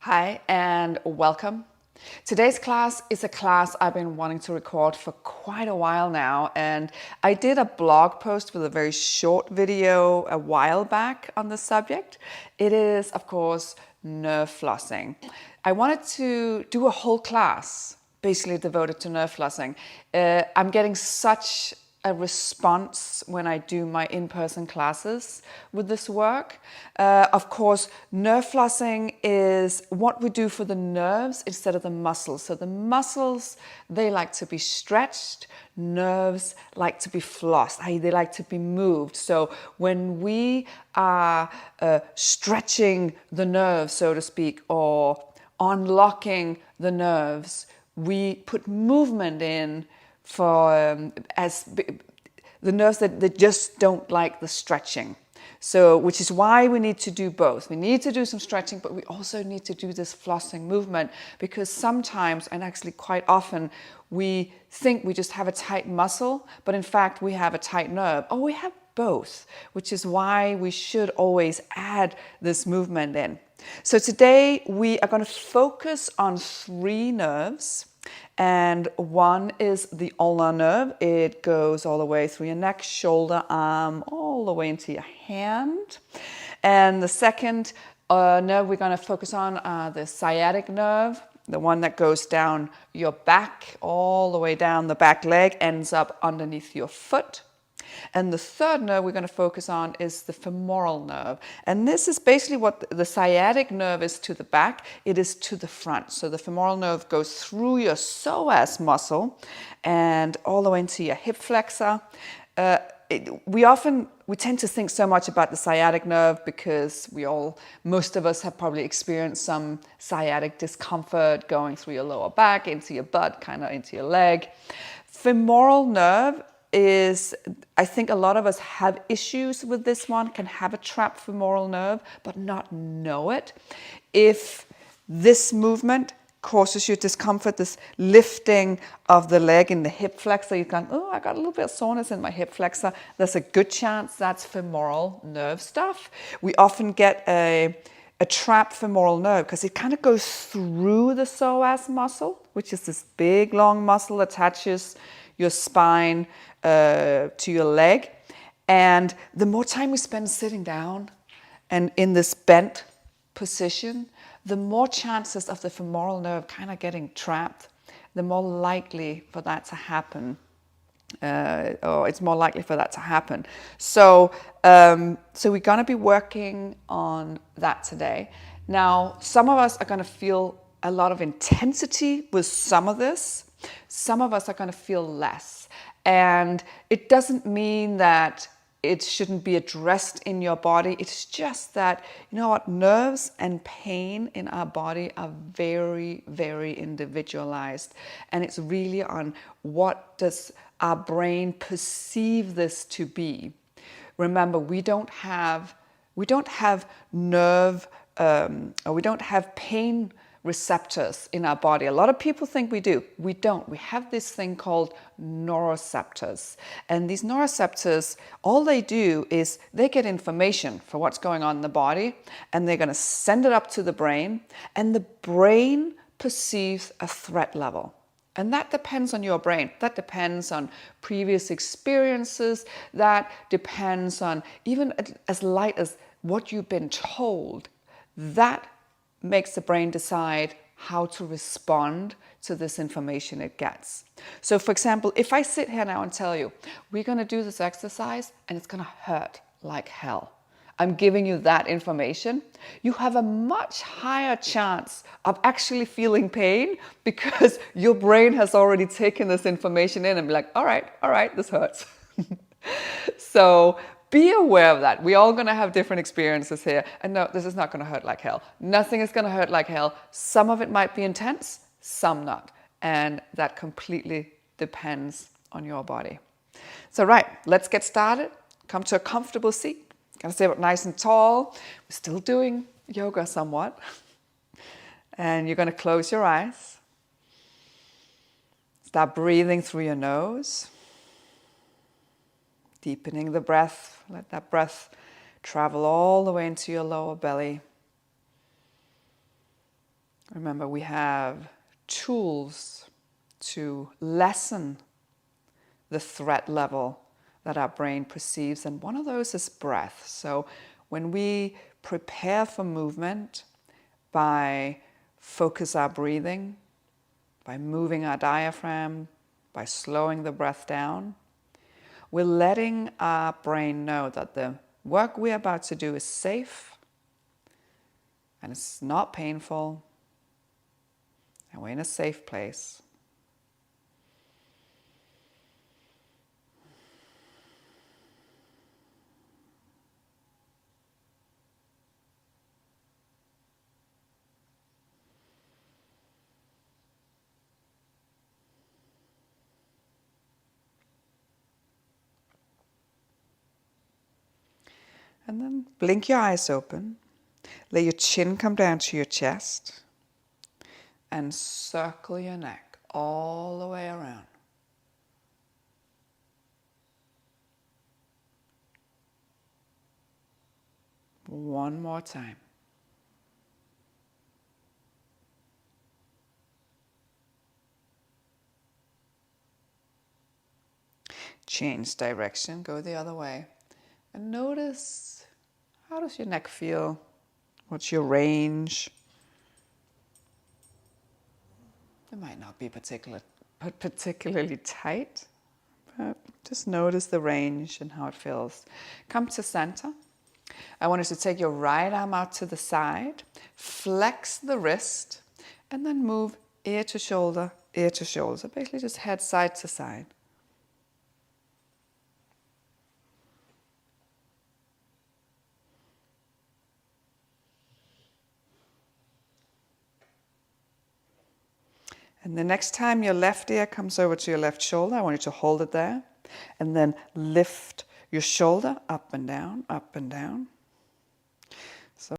Hi and welcome. Today's class is a class I've been wanting to record for quite a while now, and I did a blog post with a very short video a while back on the subject. It is, of course, nerve flossing. I wanted to do a whole class basically devoted to nerve flossing. I'm getting such a response when I do my in-person classes with this work. Of course, nerve flossing is what we do for the nerves instead of the muscles. So the muscles, they like to be stretched. Nerves like to be flossed. They like to be moved. So when we are stretching the nerves, so to speak, or unlocking the nerves, we put movement in for as the nerves that just don't like the stretching. So, which is why we need to do both. We need to do some stretching, but we also need to do this flossing movement, because sometimes, and actually quite often, we think we just have a tight muscle, but in fact we have a tight nerve, or we have both, which is why we should always add this movement in. So today we are going to focus on 3 nerves. And one is the ulnar nerve. It goes all the way through your neck, shoulder, arm, all the way into your hand. And the second nerve we're going to focus on the sciatic nerve, the one that goes down your back, all the way down the back leg, ends up underneath your foot. And the third nerve we're going to focus on is the femoral nerve. And this is basically what the sciatic nerve is to the back. It is to the front. So the femoral nerve goes through your psoas muscle and all the way into your hip flexor. We tend to think so much about the sciatic nerve because most of us have probably experienced some sciatic discomfort going through your lower back, into your butt, kind of into your leg. Femoral nerve is, I think a lot of us have issues with this one, can have a trapped femoral nerve, but not know it. If this movement causes you discomfort, this lifting of the leg in the hip flexor, you've gone, oh, I got a little bit of soreness in my hip flexor, there's a good chance that's femoral nerve stuff. We often get a trapped femoral nerve because it kind of goes through the psoas muscle, which is this big long muscle that attaches your spine to your leg. And the more time we spend sitting down and in this bent position, the more chances of the femoral nerve kind of getting trapped, the more likely for that to happen. It's more likely for that to happen. So we're going to be working on that today. Now, some of us are going to feel a lot of intensity with some of this. Some of us are going to feel less. And it doesn't mean that it shouldn't be addressed in your body. It's just that, you know what, nerves and pain in our body are very, very individualized. And it's really on what does our brain perceive this to be. Remember, we don't have nerve, or we don't have pain receptors in our body. A lot of people think we do. We don't. We have this thing called neuroreceptors. And these neuroreceptors, all they do is they get information for what's going on in the body, and they're going to send it up to the brain, and the brain perceives a threat level. And that depends on your brain. That depends on previous experiences. That depends on even as light as what you've been told. That makes the brain decide how to respond to this information it gets. So for example, if I sit here now and tell you, we're going to do this exercise and it's going to hurt like hell. I'm giving you that information. You have a much higher chance of actually feeling pain because your brain has already taken this information in and be like, all right, this hurts. So be aware of that. We're all going to have different experiences here. And no, this is not going to hurt like hell. Nothing is going to hurt like hell. Some of it might be intense, some not. And that completely depends on your body. So right, let's get started. Come to a comfortable seat. Gonna stay up nice and tall. We're still doing yoga somewhat. And you're going to close your eyes. Start breathing through your nose. Deepening the breath. Let that breath travel all the way into your lower belly. Remember, we have tools to lessen the threat level that our brain perceives, and one of those is breath. So when we prepare for movement by focus our breathing, by moving our diaphragm, by slowing the breath down, we're letting our brain know that the work we're about to do is safe and it's not painful and we're in a safe place. And then blink your eyes open. Let your chin come down to your chest and circle your neck all the way around. One more time. Change direction, go the other way. And notice, how does your neck feel? What's your range? It might not be particularly tight, but just notice the range and how it feels. Come to center. I want you to take your right arm out to the side, flex the wrist, and then move ear to shoulder, ear to shoulder. So basically just head side to side. And the next time your left ear comes over to your left shoulder, I want you to hold it there and then lift your shoulder up and down, up and down.